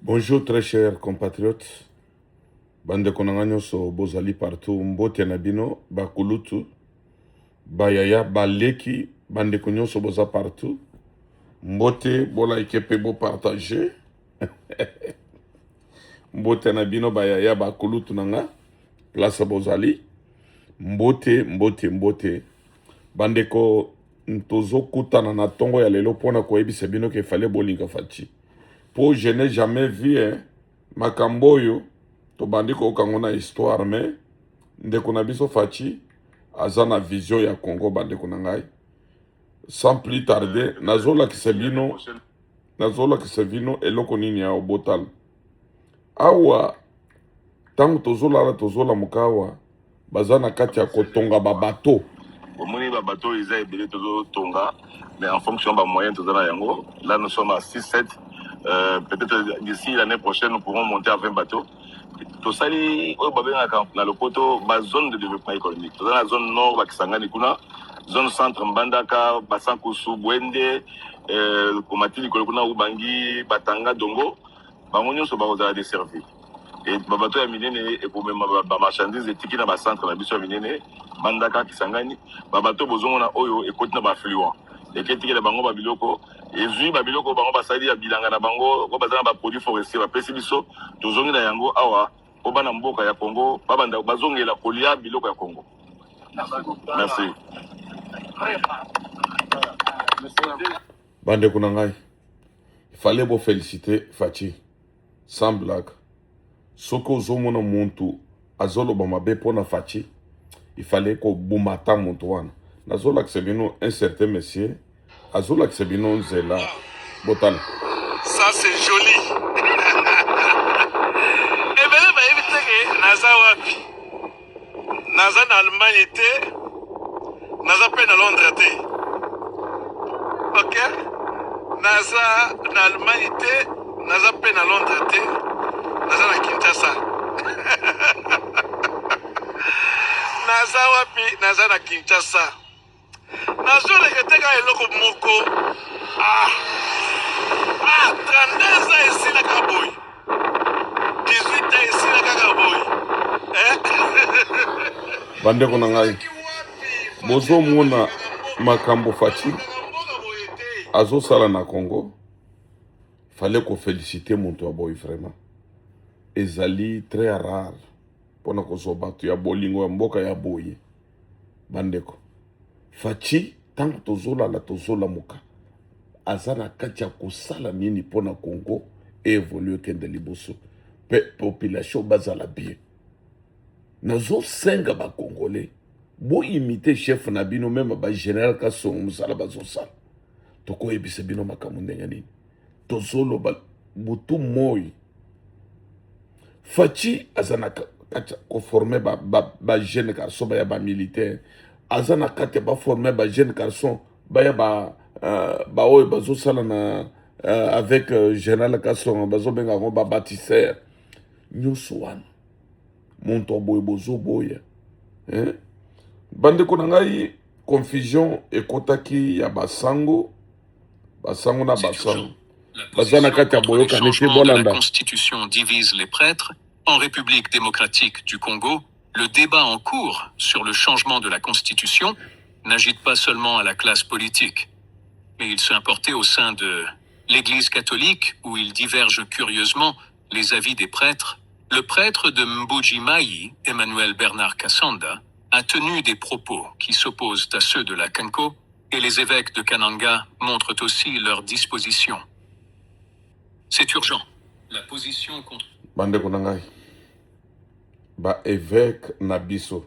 Bonjour très chers compatriotes. Bande konanga so bozali partout mbote na bino bakulutu bayaya baleki bande so boza partout mbote bola ikepe bo partager mbote na bino bayaya bakulutu nanga place bozali mbote bande ko ntozo kutana na tongo ya lelo pona ko ebisa bino ke fallait bolinga fachi. Po je n'ai jamais vu makamboyo to bandi ko kangona histoire mais ndeko na biso fachi azana vision ya Congo bande ko ngai sans plus tarder nazola kisebino eloko nini ya obotal awa tango tozola mukawa bazana kati ya kotonga babato omoni babato eza ebele tozotonga mais en fonction ba moyens tozana yango là nous sommes à 6-7 peut-être d'ici l'année prochaine nous pourrons monter à 20 bateaux. Tout ça, dans le poteau, la zone de développement économique. Dans la zone nord, Bakisangani Kuna, zone centre Mbandaka, Basankusu, Bwende, Komatili, Kolokuna, Ubangi, Batanga, Dongo, Bamonio sont à desservi. Et Babato a miné, et pour même ma marchandise, et Tiki dans centre, la mission miné, Mbandaka, Kisangani, Babato, Bozona, Oyo, et Kotina, Bafluent. Et Ketiki, la Bango, Babiloko, et Zui, Babiloko, Bango, Basadi, Bilanga, Bango, Bazana, Produits forestiers, Pessibiso, Tozongi, la Yango, Awa, Obana Mboka ya Congo, Babanda, Bazongi, la Kolia, Biloko ya Congo. Merci. Bande Kunangai, il fallait vous féliciter, Fachi, sans blague. Soko Zomona Muntu, Azolo Bamabe Pona Fachi, il fallait que Boumata Montouane. Nazola Ksebino, un certain monsieur, Azola Ksebino Zela, Botan. Ça c'est joli. Et bien, il éviter que Naza wapi. Naza en Allemagne était, Naza peine à Londres était. Ok? Naza en Allemagne était, Naza peine à Londres était. Naza na Kinshasa. Naza wapi, Naza na Kinshasa. Nazo leketeka eloko moko. 32 ans ici na Kaboy. 18 ans ici na Kaboy. Bande Kunangai, Bozo Mona Makambo Fachi, Azo Sala na Congo, fallait qu'on félicite mon boy vraiment. Ezali très rare. Pona ko so batu ya bolingo ya mboka ya boye. Bandeko. Fachi tango tozola muka. Azana katia kosala nini pona Congo évolue kende liboso. Population bazala bien. Nazo senga ba Congolais. Bo imiter chef na bino même ba général Kasson musala bazo sala. Toko ebise bino makamunde nini. Tozolo ba butu moy. Fachi azana katia ko former ba jeune garçon ba ya ba militaire. Azana katia ba former ba jeune garçon ba ya ba oyo bazo sala na avec général Kasson bazo benga ngo ba bâtisseur. Nyuso wana. Monto boy bozo boya. Bande Kunangai, confusion ekotaki ya basango na basango. La position de la Constitution divise les prêtres. En République démocratique du Congo, le débat en cours sur le changement de la Constitution n'agite pas seulement à la classe politique, mais il s'est importé au sein de l'Église catholique où il diverge curieusement les avis des prêtres. Le prêtre de Mbuji-Mayi, Emmanuel Bernard Kassanda, a tenu des propos qui s'opposent à ceux de la Kanko, et les évêques de Kananga montrent aussi leur disposition. C'est urgent. La position contre... Bande Kunangai, ba évêque nabiso,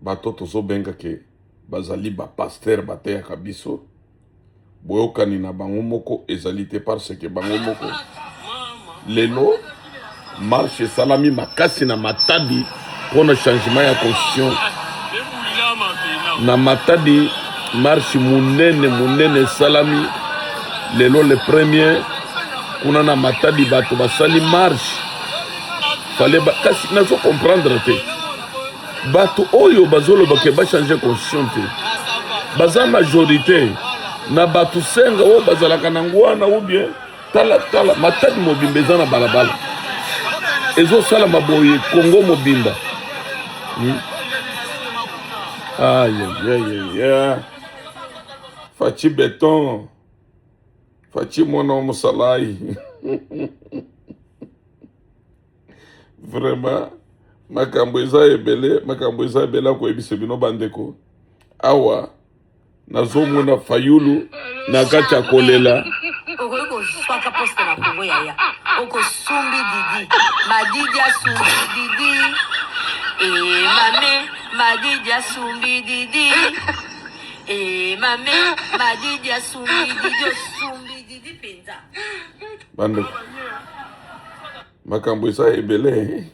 ba toto zo benga ke bazali ba pasteur bateya kabiso, boyokani na bango moko ezalite parce que bango moko lelo marche salami makasi na matadi pour le changement ya constitution na matadi marche munene salami lelo le premier kuna na matadi bato basali marche fallait kasi nazo comprendre te bato oyo bazolo bake ba changer constitution te baza majorité na bato senga o bazalaka na ngwana ou bien tala matadi mobimba eza na balabala ezosala maboye Congo mobimba. Aïe. Fachi béton. Fachi mwana mosalai. Vraiment. Makambo eza ebele koyebisa bino bandeko. Awa. Nazomona fayulu na kati ya kolela. Oko swaka poste na Congo yaya. Oko sumbi didi. Madidi ya sumbi didi. Mame, madidi ya sumbi didi. Mame, madidi ya sumbi didi penza. Bandeko. Makambo eza ebele.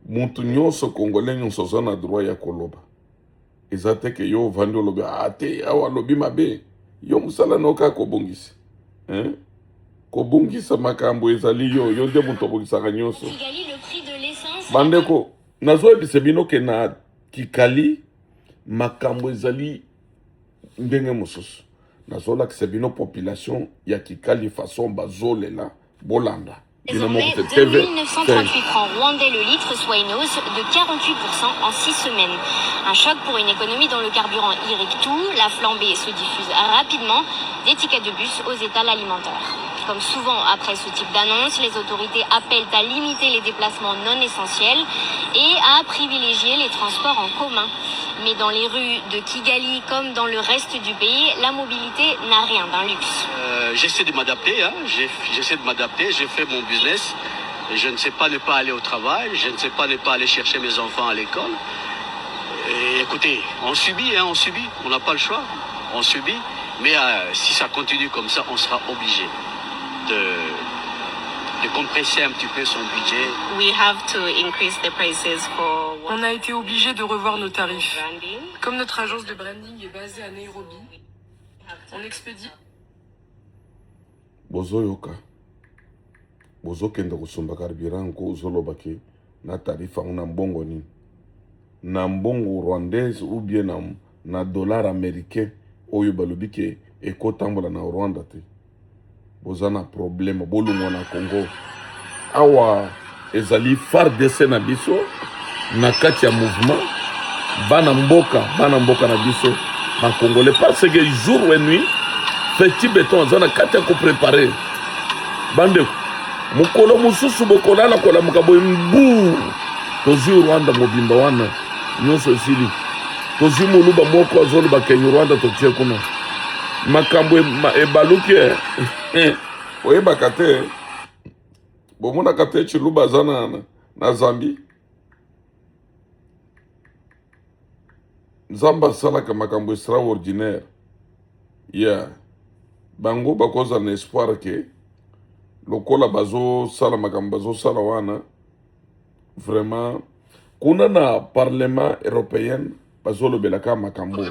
Muntu nyonso Congolais nyonso aza na droit ya koloba. Eza te ke yo vandi olobi te awa lobi mabe. Yo musala noka kobongisa. Kobongisa makambo ezali yo nde mutu obongisaka nyonso. Bandeko, nazoyebisa bino ke na Kigali makambo ezali ndenge mosusu. Nazolakisa bino population ya Kigali façon bazolela bolanda. Désormais, 2938 francs rwandais le litre, soit une hausse de 48% en 6 semaines. Un choc pour une économie dont le carburant irrigue tout. La flambée se diffuse rapidement des tickets de bus aux étals alimentaires. Comme souvent après ce type d'annonce, les autorités appellent à limiter les déplacements non essentiels et à privilégier les transports en commun. Mais dans les rues de Kigali, comme dans le reste du pays, la mobilité n'a rien d'un luxe. J'essaie de m'adapter, j'ai fait mon business. Je ne sais pas ne pas aller au travail, je ne sais pas ne pas aller chercher mes enfants à l'école. Et écoutez, on subit, on n'a pas le choix, on subit. Mais si ça continue comme ça, on sera obligé de compresser un petit peu son budget. We have to increase the prices for... On a été obligé de revoir nos tarifs. branding. Comme notre agence de branding est basée à Nairobi, on expédie. Bozoyoka. Bozokenda kusomba carburant ko uzolobaki na tarifa una mbongo nini. Na mbongo rwandaise ou bien na dollar américain oyo balobi ke ekotambola na Rwanda te. Bozana problème bolungo na Congo. Awa ezali FARDC na biso na kati ya mouvement bana mboka na biso na Congolais parce que jour et nuit petit béton zana kati ya ko préparer bande mukolo mususu bokola na kola mukaboy mbu tozi Rwanda mobimba wana nyonso sili tozi muluba moko azolo ba Kenya Rwanda totie kuna makambo ebaluki oyeba kate bomona kate chiluba zana na Zambie Zamba salaka makambo extraordinaire bango bakoza na espoir ke lokola bazo sala makambo bazo sala wana vraiment kuna na parlement européen bazo lobelaka makambo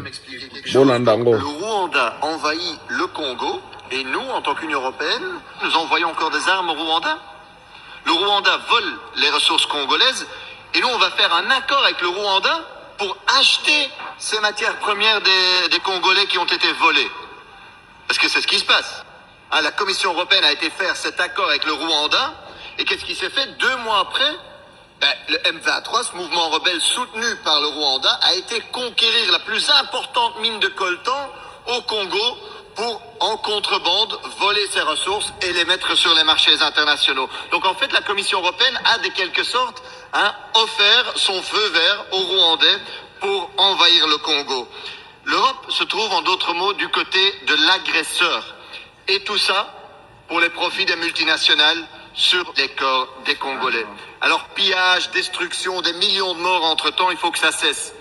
bolandango. Le Rwanda envahit le Congo et nous, en tant qu'Union européenne, nous envoyons encore des armes au Rwanda. Le Rwanda vole les ressources congolaises et nous, on va faire un accord avec le Rwanda pour acheter ces matières premières des Congolais qui ont été volées. Parce que c'est ce qui se passe. La Commission européenne a été faire cet accord avec le Rwanda et qu'est-ce qui s'est fait 2 mois après? Le M23, ce mouvement rebelle soutenu par le Rwanda, a été conquérir la plus importante mine de coltan au Congo pour, en contrebande, voler ses ressources et les mettre sur les marchés internationaux. Donc en fait, la Commission européenne a de quelque sorte offert son feu vert aux Rwandais pour envahir le Congo. L'Europe se trouve, en d'autres mots, du côté de l'agresseur. Et tout ça pour les profits des multinationales sur les corps des Congolais. Alors pillage, destruction, des millions de morts entre-temps, il faut que ça cesse.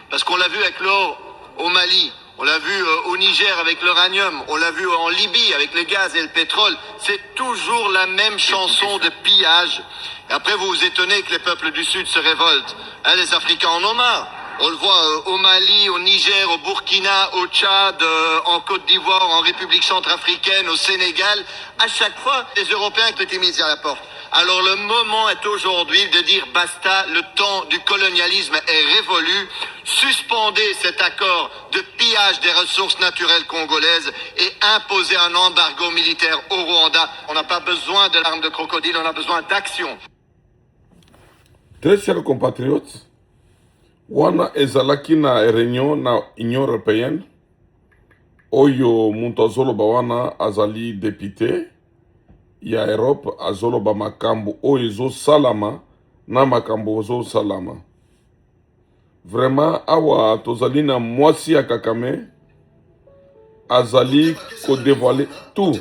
Parce qu'on l'a vu avec l'or au Mali, on l'a vu au Niger avec l'uranium, on l'a vu en Libye avec le gaz et le pétrole. C'est toujours la même chanson de pillage. Et après vous vous étonnez que les peuples du Sud se révoltent. Les Africains en ont marre. On le voit au Mali, au Niger, au Burkina, au Tchad, en Côte d'Ivoire, en République centrafricaine, au Sénégal. À chaque fois, les Européens ont été mis à la porte. Alors le moment est aujourd'hui de dire basta, le temps du colonialisme est révolu. Suspendez cet accord de pillage des ressources naturelles congolaises et imposez un embargo militaire au Rwanda. On n'a pas besoin de l'arme de crocodile, on a besoin d'action. Très chers compatriotes, wana ezalaki na réunion na Union européenne, oyo muntu azoloba wana azali député ya Europe azoloba makambo oyo ezosalama na makambo ezosalama. Vraiment awa tozali na mwasi ya Kakame azali ko dévoiler tout.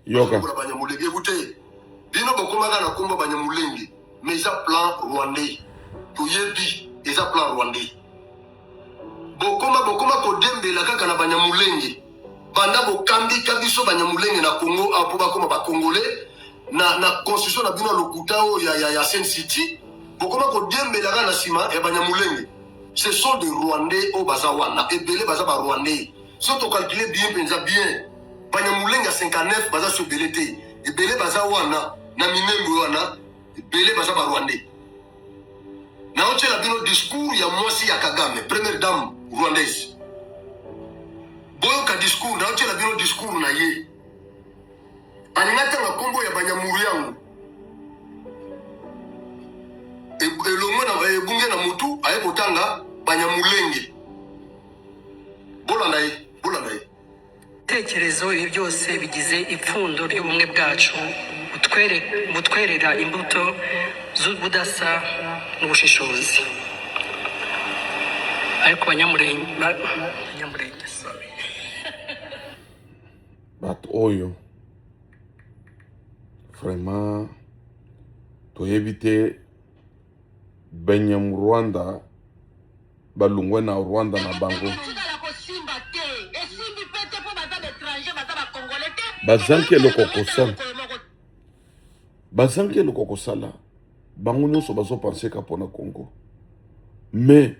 Yoka. Bino bokomaka na komba Banyamulenge, mais ils ont plan rwandais. Toyebi, ils ont plan rwandais. Bokoma kodembela kaka na Banyamulenge. Banda bokambi kabiso Banyamulenge na Congo apo bakoma ba Congolais na constitution na bino lokuta o ya Sen City. Bokoma kodembela kaka na sima ya Banyamulenge. Ce sont des Rwandais au Bazawana et belé baza ba Rwandais. Si on calcule bien penza bien. Banyamulenge à 59 baza sur belete. Et belé baza wana na minembo wana belé baza ba Rwandais. Na oche la bino discours ya mwasi ya Kagame, première dame rwandaise. Boyo ka discours na oche la bino discours na ye. Alingata na kombo ya Banyamuru yangu. Elongo na ebunge na mutu aye kotanga Banyamulenge. Bolanda ye. Ibitekerezo ibi byose bigize ipfundo ry'ubumwe bwacu butwerera imbuto z'ubudasa n'ubushishozi. Ariko Banyamulenge sorry. Bat oyo vraiment toyebite Benyam Rwanda balungwe na Rwanda na bango bazanke loko kosala bango nyonso bazo penser ka pona Congo, mais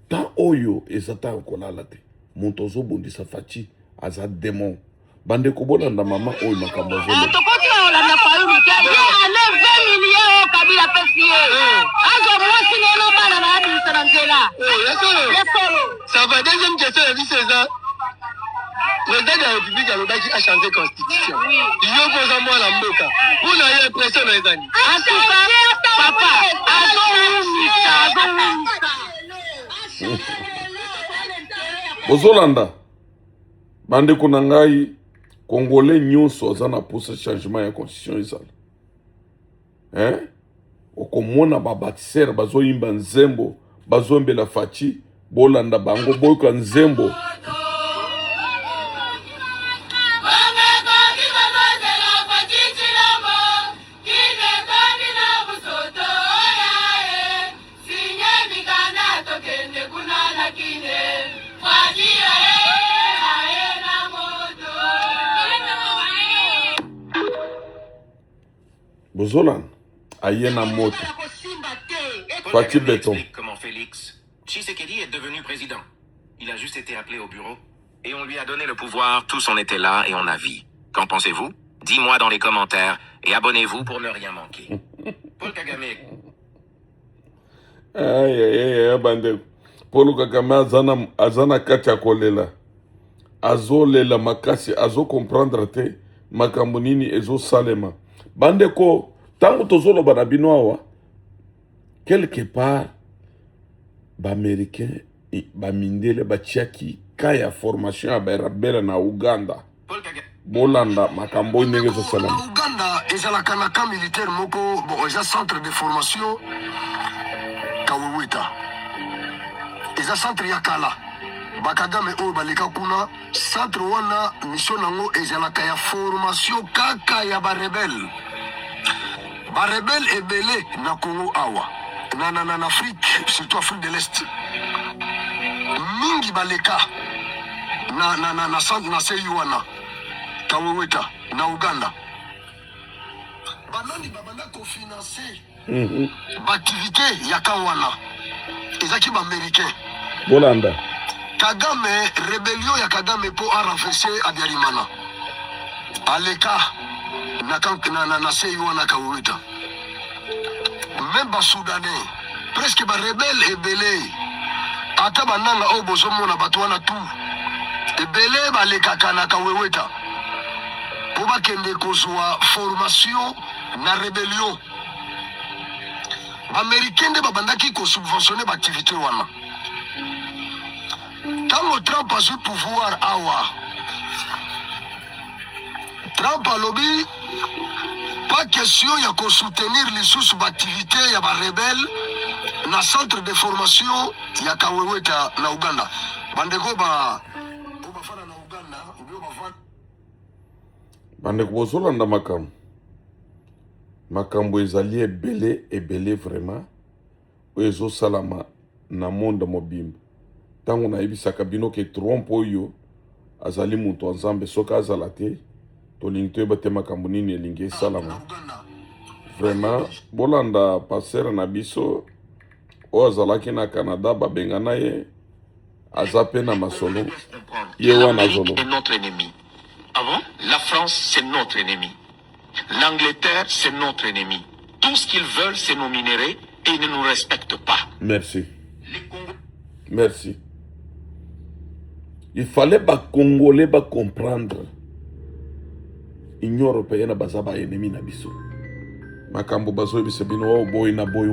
ta oyo ezata kolala te monto zo bondisa faci aza démon bande ko bolanda mama oyo makambo zo tokoti olanda faulu te ale 20 millions kabila pesie azo mwasi lelo bana na abisa na nzela ça va. Deuxième question la vie c'est ça. Le président de la République a changé la constitution. Il y a besoin de la mboka. Vous n'avez l'impression les amis. En tout cas, papa, Bozolanda bande kuna ngai Congolais nyonso azana pousse changement ya constitution ezala. Okomona babatisere bazoyimba nzembo bazombela faci bolanda bango boyoka nzembo. Bozolan, ayena moto. Fati béton. Comment Félix Tshisekedi est devenu président. Il a juste été appelé au bureau et on lui a donné le pouvoir, tous on était là et on a vu. Qu'en pensez-vous? Dis-moi dans les commentaires et abonnez-vous pour ne rien manquer. Paul Kagame. Aïe, bande. Paul Kagame azana katia kolela. Azo lela makasi, azo comprendre te makambo nini ezo salema. Bande ko tango tozolo banabino awa quelque part ba américain ba mindele ba tiaki kaya formation ya berabela na Uganda bolanda makambo ndenge zo salama. Uganda ezalaka na camp militaire moko bon eza centre de formation Kawewita. Eza centre ya kala bakagame oyo baleka kuna centre wana mission nango ezalaka ya formation kaka ya ba rebelle ebele na Congo awa na Afrique, surtout Afrique de l'Est mingi baleka na seyuana Kawewita na Uganda banani babanda kofinancer activité ya kawana ezaki ba américain bolanda Kagame, rébellion ya Kagame pour renverser Abiyarimana. Aleka, na seyo na kawita. Même ba Soudanais, presque ba rebelle ebele. Ata bananga o bozomo na batwana tout. Ebele ba leka kana kaweweta. Pour ba kende kozwa formation na rébellion. Américain de babandaki ko subventionner ba activité wana. Quand Trump a eu pouvoir awa, Trump a lobby, pas question il y a qu'à soutenir les sous-activités, il y a des rebelles, dans le centre de formation, il y a Kaweweta na Uganda. Bandeko ba fana na Uganda, bandeko bozolanda makambo ezali ebele vraiment oyo ezosalama na monde mobimba. Tango na yebisaka bino ke Trump oyo azali mutu nzambe soki azala te tolingi toyeba te makambo nini elingi esalama. Vraiment bolanda passer na biso oyo azalaki na Canada babengana ye aza pe na masolo ye wana zolo. Est notre ennemi. Ah bon? La France, c'est notre ennemi. L'Angleterre, c'est notre ennemi. Tout ce qu'ils veulent, c'est nos minéraux et ils ne nous respectent pas. Merci. Merci. Il fallait ba Congolais ba comprendre. Union européenne baza ba ennemi na biso. Makambo bazo bisebino boy na boy